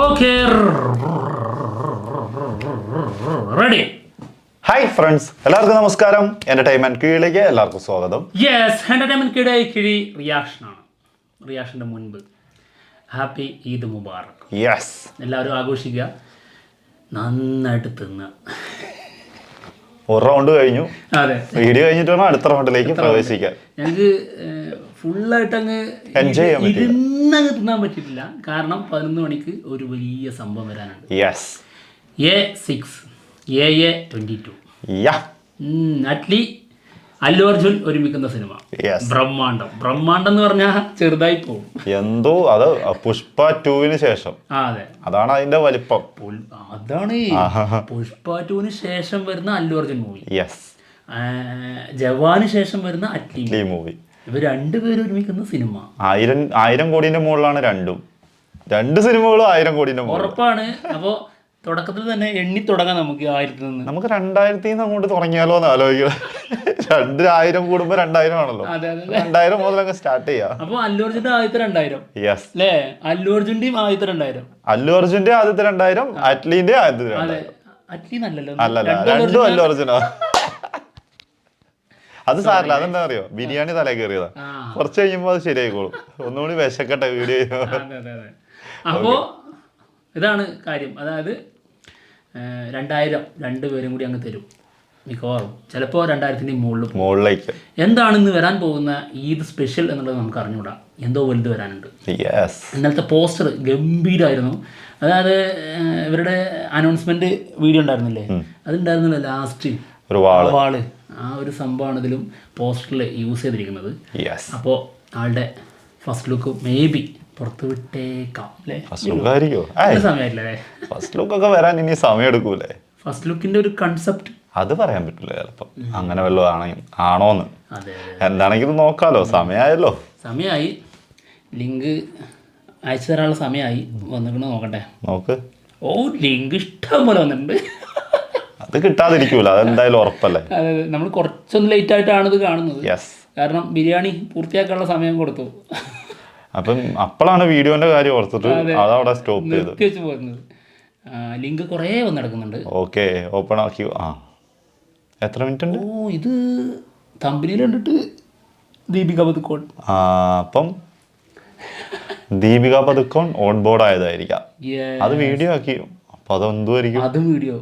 Okay ready. Hi friends, എല്ലാവർക്കും നമസ്കാരം. Entertainment കീഴിലേക്ക് എല്ലാവർക്കും സ്വാഗതം. യെസ്, എന്റർടൈൻമെന്റ് കിഴി റിയാക്ഷനാണ്. റിയാക്ഷന്റെ മുൻപ് ഹാപ്പി ഈദ് മുബാറക്. യെസ്, എല്ലാവരും ആഘോഷിക്കുക, നന്നായിട്ട് തിന്നുക. ഒരു റൗണ്ട് കഴിഞ്ഞു. അതെ, വീഡിയോ കഴിഞ്ഞിട്ട് വേണം അടുത്ത റൗണ്ടിലേക്ക് പ്രവേശിക്കാൻ. ഞങ്ങൾക്ക് ഫുള്ളായിട്ട് അങ്ങ് എൻജോയ് ചെയ്യാൻ പറ്റില്ല, ഇരുന്നങ്ങ് തിന്നാൻ പറ്റിയിട്ടില്ല. കാരണം 11 മണിക്ക് ഒരു വലിയ സംഭവം വരാനുണ്ട്. യെസ്, A6 AA22 യാ അറ്റ്ലി അല്ലു അർജുൻ ഒരുമിക്കുന്ന സിനിമ. യെസ്, ബ്രഹ്മാണ്ടം എന്ന് പറഞ്ഞാൽ ചെറുതായി പോകും. എന്തോ അത് പുഷ്പ 2 ശേഷം. അതെ, അതാണ് അതിന്റെ വലിപ്പം. അതാണ് പുഷ്പ 2 ശേഷം വരുന്ന അല്ലു അർജുൻ മൂവി. യെസ്, ജവാന് ശേഷം വരുന്ന അറ്റ്ലി മൂവി. ഇവർ രണ്ടുപേരും ഒരുമിക്കുന്ന സിനിമ 1000 കോടിന്റെ മുകളിലാണ് രണ്ട് സിനിമകളും 1000 കോടിന്റെ മുകളിൽ ഉറപ്പാണ്. അപ്പോ തുടക്കത്തിൽ തന്നെ എണ്ണി തുടങ്ങാം നമുക്ക് 1000 നിന്ന്. നമുക്ക് 2000 അങ്ങോട്ട് തുടങ്ങിയാലോ എന്ന് ആലോചിക്കണം. 2000 കൂടുമ്പോ 2000 ആണല്ലോ. 2000 മുതലൊക്കെ സ്റ്റാർട്ട് ചെയ്യാം. അപ്പൊ അല്ലു അർജുന്റെ ആദ്യത്തെ 2000. യെസ്, അല്ലേ? അല്ലു അർജുന്റെയും ആദ്യത്തെ 2000. അല്ലു അർജുന്റെ ആദ്യത്തെ 2000, അറ്റ്ലിന്റെ ആദ്യത്തെ 2000. അറ്റ്ലി നല്ലല്ലോ. അല്ലല്ല, രണ്ടും അല്ലു അർജുനാ. അത് സാറില്ല, അതെന്താ അറിയോ, ബിരിയാണി തല കയറിയതാ. കുറച്ച് കഴിയുമ്പോ അത് ശരിയായിക്കോളും. ഒന്നുകൂടി വിശക്കട്ടെ വീഡിയോ. അപ്പോ ഇതാണ് കാര്യം. അതായത് 2000 രണ്ടുപേരും കൂടി അങ്ങ് തരും മിക്കവാറും. ചിലപ്പോൾ 2000 മുകളിലേക്ക്. എന്താണെന്ന് വരാൻ പോകുന്ന ഈദ് സ്പെഷ്യൽ എന്നുള്ളത് നമുക്ക് അറിഞ്ഞൂടാ. എന്തോ വലുത് വരാനുണ്ട്. ഇന്നലത്തെ പോസ്റ്റർ ഗംഭീരമായിരുന്നു. അതായത് ഇവരുടെ അനൗൺസ്മെന്റ് വീഡിയോ ഉണ്ടായിരുന്നില്ലേ, അതുണ്ടായിരുന്നല്ലോ ലാസ്റ്റ് ഒരു വാള്. ആ ഒരു സംഭവമാണ് ഇതിലും പോസ്റ്ററിൽ യൂസ് ചെയ്തിരിക്കുന്നത്. അപ്പോൾ ആളുടെ ഫസ്റ്റ് ലുക്ക് മേ ബി പുറത്തു വിട്ടേക്കാം അല്ലേ? സമയമായില്ലേ? ഫസ്റ്റ് ലുക്ക് ഒക്കെ വരാൻ ഇനി സമയം എടുക്കൂലേ? ഫസ്റ്റ് ലുക്കിന്റെ ഒരു കൺസെപ്റ്റ് അത് പറയാൻ പറ്റില്ല. ചിലപ്പോൾ അങ്ങനെ വല്ലതും ആണോന്ന്. എന്താണെങ്കിലും നോക്കാലോ. സമയമായി. ലിങ്ക് അയച്ചു തരാനുള്ള സമയമായി. വന്നിട്ട് നോക്കട്ടെ. നോക്ക്. ഓ, ലിങ്ക് ഇഷ്ടം പോലെ വന്നിട്ടുണ്ട്. അത് കിട്ടാതിരിക്കൂല, അതെന്തായാലും ഉറപ്പല്ലേ. അതെ, നമ്മൾ കുറച്ചൊന്ന് ലേറ്റ് ആയിട്ടാണ് ഇത് കാണുന്നത്. കാരണം ബിരിയാണി പൂർത്തിയാക്കാനുള്ള സമയം കൊടുത്തു. അപ്പം അപ്പോഴാണ് വീഡിയോന്റെ കാര്യം ഓർത്തിട്ട് അതവിടെ സ്റ്റോപ്പ് ചെയ്ത് വെച്ച് പോകുന്നത്. ലിങ്ക് കുറേ വന്ന് നടക്കുന്നുണ്ട്. ഓക്കെ, ഓപ്പൺ ആക്കി. എത്ര മിനിറ്റ് ഉണ്ട്? ഓ, ഇത് തമ്പനിയിൽ കണ്ടിട്ട് ദീപിക പദുക്കോൺ. അപ്പം ദീപിക പദുക്കോൺ ഓൺ ബോർഡ് ആയതായിരിക്കാം. അത് വീഡിയോ ആക്കി. അപ്പൊ അതെന്തുമായിരിക്കും? അതും വീഡിയോ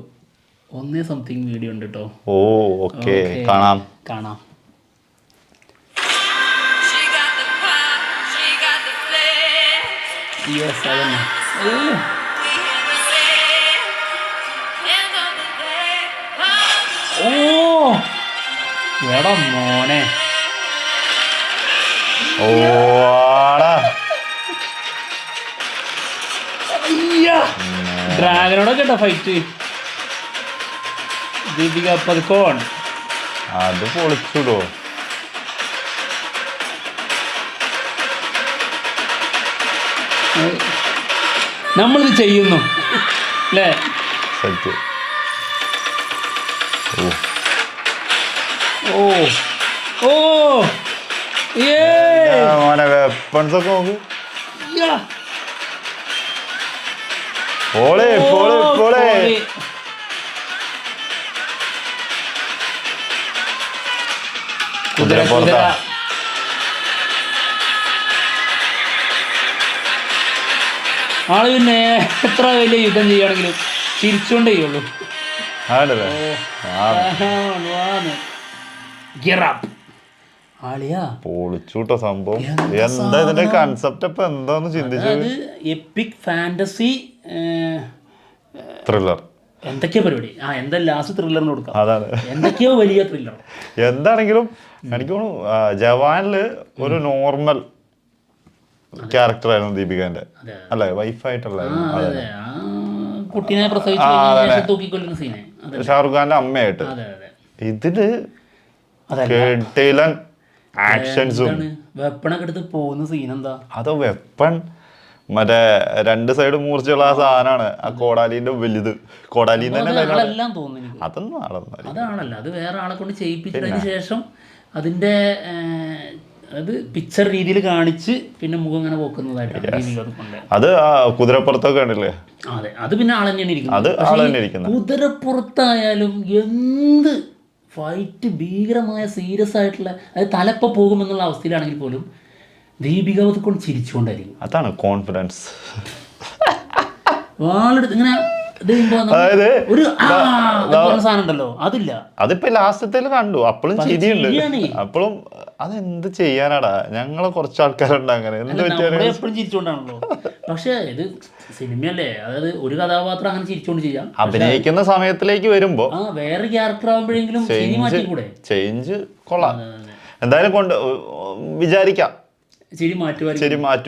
1 സംതിങ് വീഡിയോ ഉണ്ട് കേട്ടോ. ഓ, ഓക്കെ, കാണാം. യെസ്, അതന്നെ. ഓ, എടാ മോനെ. ഓ, ഡ്രാഗനോടൊക്കെ കേട്ടോ ഫൈറ്റ്. ദീപിക പദുക്കോൺ അത് പൊളിച്ചിടോ. നമ്മളിത് ചെയ്യുന്നു അല്ലേ? ഓ ഓ, വെപ്പൺസ് ഒക്കെ നോക്ക്. കുതിര. ആള് പിന്നെ എത്ര വലിയ യുദ്ധം ചെയ്യുകയാണെങ്കിലും ചിരിച്ചുകൊണ്ടേ ചെയ്യുള്ളൂ. പൊളിച്ചൂട്ടോ സംഭവം. എന്താ ഇതിന്റെ കൺസെപ്റ്റ്? ഇപ്പൊ എന്താന്ന് ചിന്തിച്ചത്? EPIC fantasy thriller. എന്തൊക്കെയോ പരിപാടി. എന്താ ലാസ്റ്റ് ത്രില്ലറിന് കൊടുക്കാം. അതാണ്, എന്തൊക്കെയോ വലിയ ത്രില്ലർ. എന്താണെങ്കിലും എനിക്ക് തോന്നുന്നു ജവാനില് ഒരു നോർമൽ ക്യാരക്ടർ ആയിരുന്നു ദീപികന്റെ, അല്ലെ? വൈഫായിട്ടുള്ള കുട്ടീനെ തൂക്കിക്കൊല്ലുന്ന സീനെ ഷാറുഖ് ഖാന്റെ അമ്മയായിട്ട്. ഇതില് ആക്ഷൻസും വെപ്പണൊക്കെ എടുത്ത് പോകുന്ന സീൻ എന്താ? അത് വെപ്പൺ മറ്റേ 2 സൈഡ് മൂർച്ചയുള്ള ആ സാധനമാണ്. ആ കോടാലിന്റെ വലുത്. കോടാലി അതൊന്നും അതാണല്ല, അത് വേറെ ആളെ കൊണ്ട് ചെയ്യിപ്പിച്ചതിന് ശേഷം അതിന്റെ അത് പിക്ചർ രീതിയിൽ കാണിച്ച് പിന്നെ മുഖം ഇങ്ങനെ പോക്കുന്നതായിട്ടാണ് ദീപിക കൊണ്ടുവരുന്നത്. അത് കുതിരപ്പുറത്തൊക്കെ ഉണ്ടല്ലേ? അതെ, അത് പിന്നെ ആൾ തന്നെയാണ് അത് ആൾ തന്നെ ഇരിക്കുന്നത്. കുതിരപ്പുറത്തായാലും എന്ത് ഫൈറ്റ് ഭീകരമായ സീരിയസ് ആയിട്ടുള്ള അത് തലപ്പ പോകുമെന്നുള്ള അവസ്ഥയിലാണെങ്കിൽ പോലും ദീപിക കൊണ്ട് ചിരിച്ചുകൊണ്ടായിരിക്കും. അതാണ് കോൺഫിഡൻസ്. വാളെടുത്ത് ഇങ്ങനെ അതായത് ഒരു സാധനം ഉണ്ടല്ലോ, അതില്ല. അതിപ്പോ ലാസ്റ്റത്തിൽ കണ്ടു, അപ്പോഴും ചിരിയുണ്ട്. അപ്പോഴും അതെന്ത് ചെയ്യാനാടാ, ഞങ്ങളെ കുറച്ച് ആൾക്കാരുണ്ട് അങ്ങനെ എപ്പോഴും ചിരിച്ചുകൊണ്ടാണല്ലോ. പക്ഷെ ഇത് സിനിമയല്ലേ, അതായത് ഒരു കഥാപാത്രം അങ്ങനെ ചിരിച്ചുകൊണ്ട് ചെയ്യാം. അഭിനയിക്കുന്ന സമയത്തിലേക്ക് വരുമ്പോ വേറെ ക്യാരക്ടർ ആകുമ്പോഴെങ്കിലും മാറ്റിക്കൂടെ? ചേഞ്ച് കൊള്ളാം. എന്തായാലും കൊണ്ട് വിചാരിക്കാം ചിരി മാറ്റും.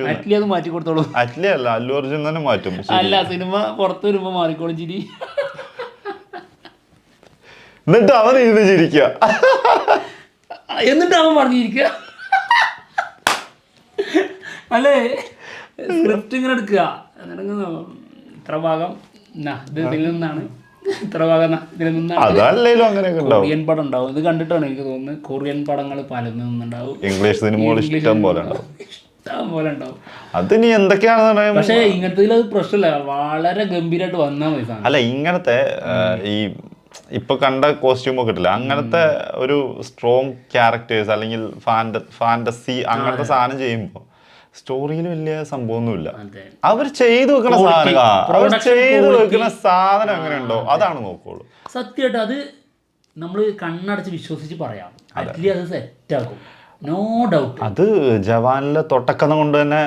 അറ്റ്ലി അത് മാറ്റി കൊടുത്തോളൂ. അറ്റ്ലി അല്ല, അല്ലു അർജുൻ തന്നെ മാറ്റും. അല്ല, സിനിമ പുറത്ത് വരുമ്പോ മാറിക്കോളും ചിരി. എന്നിട്ട് അവൻ ഇരുന്ന് ചിരിക്കുക, എന്നിട്ട് അവൻ പറഞ്ഞിരിക്കുക. അല്ലേ, സ്ക്രിപ്റ്റ് ഇങ്ങനെ എടുക്കുക, ഇത്ര ഭാഗം ഇതിൽ നിന്നാണ്, ഇത്ര ഭാഗം ഇതിൽ നിന്നാണ്. കൊറിയൻ പടം ഉണ്ടാവും, ഇത് കണ്ടിട്ടാണ് എനിക്ക് തോന്നുന്നത്. കൊറിയൻ പടങ്ങൾ പലതിൽ നിന്നുണ്ടാവും, ഇംഗ്ലീഷ് സിനിമകൾ ഇഷ്ടം പോലെ ഉണ്ടാവും. അത് നീ എന്തൊക്കെയാണെന്ന് പറയാം. പക്ഷെ ഇങ്ങനത്തെ അത് പ്രശ്നമില്ല, വളരെ ഗംഭീരമായിട്ട് വന്നാൽ മതി. അല്ല, ഇങ്ങനത്തെ ഈ ഇപ്പൊ കണ്ട കോസ്റ്റ്യൂം ഒക്കെ ഇട്ടില്ല, അങ്ങനത്തെ ഒരു സ്ട്രോങ് ക്യാരക്ടേഴ്സ് അല്ലെങ്കിൽ ഫാന്റസി അങ്ങനത്തെ സാധനം ചെയ്യുമ്പോ സ്റ്റോറിയിൽ വലിയ സംഭവമൊന്നുമില്ല. അവർ ചെയ്തു വെക്കുന്ന സാധനം എങ്ങനെയുണ്ടോ അതാണ് നോക്കുള്ളൂ. സത്യമായിട്ട് അത് നമ്മൾ കണ്ണടച്ച് വിശ്വസിച്ച് പറയാം, അറ്റ്ലി അത് സെറ്റാക്കും, നോ ഡൗട്ട്. അത് ജവാനിലെ തൊട്ടക്കഥ കൊണ്ട് തന്നെ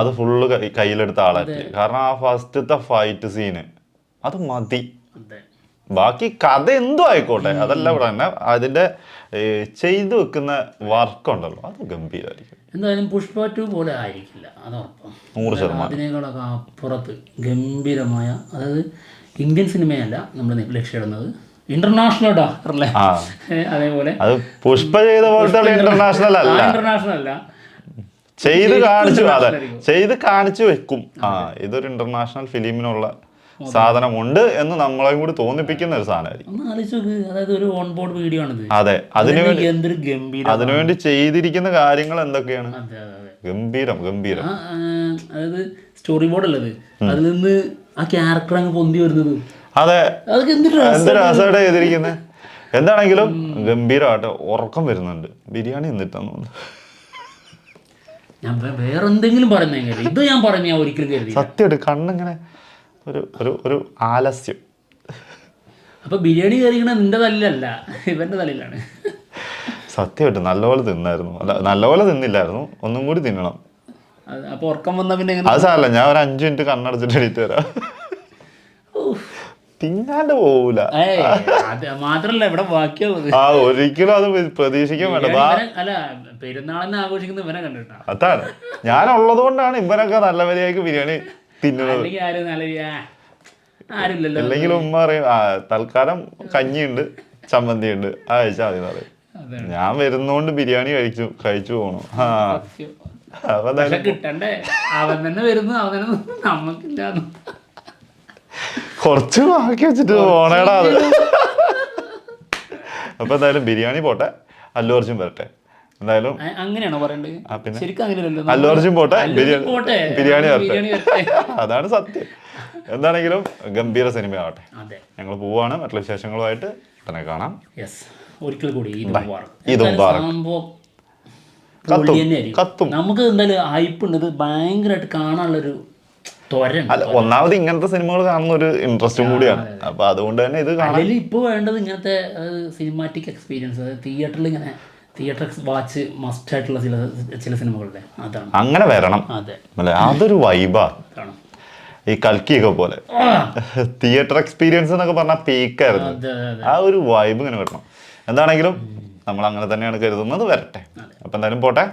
അത് ഫുള്ള് കയ്യിലെടുത്ത ആളായിട്ട്. കാരണം ആ ഫസ്റ്റത്തെ ഫൈറ്റ് സീന് അത് മതി. ബാക്കി കഥ എന്തോ ആയിക്കോട്ടെ, അതല്ല ഇവിടെ തന്നെ അതിന്റെ ചെയ്തു വെക്കുന്ന വർക്കുണ്ടല്ലോ, അത് ഗംഭീരമായിരിക്കും. എന്തായാലും പുഷ്പ 2 പോലെ ആയിരിക്കില്ല, അതോടൊപ്പം 100%. അതിനേക്കാളൊക്കെ അപ്പുറത്ത് ഗംഭീരമായ, അതായത് ഇന്ത്യൻ സിനിമയല്ല നമ്മൾ ലക്ഷ്യമിടുന്നത്, ഇന്റർനാഷണൽ ഡാക്ടറല്ലേ, അതേപോലെ അത് പുഷ്പ ചെയ്ത പോലത്തെ ഇന്റർനാഷണൽ അല്ല, ചെയ്ത് കാണിച്ചു വെക്കും. ഇതൊരു ഇന്റർനാഷണൽ ഫിലിമിനുള്ള സാധനമുണ്ട് എന്ന് നമ്മളെ കൂടി തോന്നിപ്പിക്കുന്ന ഒരു സാധനമായിരിക്കും. അതായത് ഒരു ഓൺ ബോർഡ് വീഡിയോ ആണ്. അതെ, അതിനുവേണ്ടി ചെയ്തിരിക്കുന്ന കാര്യങ്ങൾ എന്തൊക്കെയാണ്? ഗംഭീരം. അതായത് സ്റ്റോറി ബോർഡ് അല്ലത്, അതിൽ നിന്ന് ആ ക്യാരക്ടർ അങ്ങ് പൊന്തി വരുന്നത്. അതെ, എന്ത് രസമായിട്ട് ചെയ്തിരിക്കുന്നത്. എന്താണെങ്കിലും ഗംഭീരമായിട്ട് ഉറക്കം വരുന്നുണ്ട്. ബിരിയാണി എന്നിട്ടാന്ന് തോന്നുന്നു. ഞാൻ വേറെ എന്തെങ്കിലും പറയുന്ന ഇത് ഞാൻ പറഞ്ഞ ഒരിക്കലും കരുതി. സത്യമായിട്ട് കണ്ണിങ്ങനെ ഒരു ആലസ്യം. അപ്പൊ ബിരിയാണി കയറിക്കണ നിന്റെ തലയിലല്ല, ഇവന്റെ തലയിലാണ്. സത്യമായിട്ട് നല്ലപോലെ തിന്നായിരുന്നു. അല്ല, നല്ലപോലെ തിന്നില്ലായിരുന്നു, ഒന്നും കൂടി തിന്നണം. അപ്പൊ ഉറക്കം വന്നാ പിന്നെ അത് സാരല്ല, ഞാൻ ഒരു 5 മിനിറ്റ് കണ്ണടച്ചിട്ട് എണീറ്റ് വരാം. തിന്നാണ്ട് പോവൂല. മാത്രല്ല ഇവിടെ ബാക്കിയുള്ളത് ഒരിക്കലും അത് പ്രതീക്ഷിക്കാൻ വേണ്ട. അല്ല, പെരുന്നാളെന്ന് ആഘോഷിക്കുന്ന ഇവനെ കണ്ടിട്ടാ. അതാണ്, ഞാനുള്ളത് കൊണ്ടാണ് ഇവനൊക്കെ നല്ല മര്യാദക്ക് ബിരിയാണി തിന്നുന്നത്. അല്ലെങ്കിൽ ഉമ്മ പറയും തൽക്കാലം കഞ്ഞിയുണ്ട് ചമ്മന്തിയുണ്ട് കഴിച്ചാൽ മതി പറയും. ഞാൻ വരുന്നോണ്ട് ബിരിയാണി കഴിച്ചു പോണു. കിട്ടണ്ടേ, അവൻ തന്നെ വരുന്നു, അവൻ തന്നെ നമുക്കില്ല, കുറച്ച് ബാക്കി വെച്ചിട്ട് പോണേടാ അത്. അപ്പൊ എന്തായാലും ബിരിയാണി പോട്ടെ, അല്ലു അർജുൻ വരട്ടെ. എന്തായാലും അങ്ങനെയാണോ പറയണ്ടത്? ശരിക്കും അങ്ങനെയല്ലോ, അല്ലു അർജുൻ പോട്ടെ, ബിരിയാണി വരട്ടെ. അതാണ് സത്യം. എന്താണെങ്കിലും ഗംഭീര സിനിമ ആവട്ടെ. ഞങ്ങൾ പോവാണ്, മറ്റുള്ള വിശേഷങ്ങളുമായിട്ട് തന്നെ കാണാം. ഒരിക്കൽ കൂടി നമുക്ക് എന്തായാലും ഹൈപ്പുണ്ട്, ഇത് ഭയങ്കരമായിട്ട് കാണാനുള്ളൊരു അല്ല, ഒന്നാമത് ഇങ്ങനത്തെ സിനിമകൾ കാണുന്ന ഒരു ഇൻട്രസ്റ്റും കൂടിയാണ്. അപ്പൊ അതുകൊണ്ട് തന്നെ ഇത് കാണാൻ ഇപ്പൊ വേണ്ടത് ഇങ്ങനത്തെ സിനിമാറ്റിക് എക്സ്പീരിയൻസ്, തിയേറ്ററിൽ ഇങ്ങനെ തിയേറ്റർ വാച്ച് മസ്റ്റ് ആയിട്ടുള്ള ചില സിനിമകളുടെ അതാണ് അങ്ങനെ വരണം. അതെ, അതൊരു വൈബാ. ഈ കൽക്കിയൊക്കെ പോലെ തിയേറ്റർ എക്സ്പീരിയൻസ് എന്നൊക്കെ പറഞ്ഞാൽ പീക്കായിരുന്നു. ആ ഒരു വൈബ് ഇങ്ങനെ വരണം. എന്താണെങ്കിലും നമ്മൾ അങ്ങനെ തന്നെയാണ് കരുതുന്നത്. വരട്ടെ. അപ്പൊ എന്തായാലും പോട്ടെ.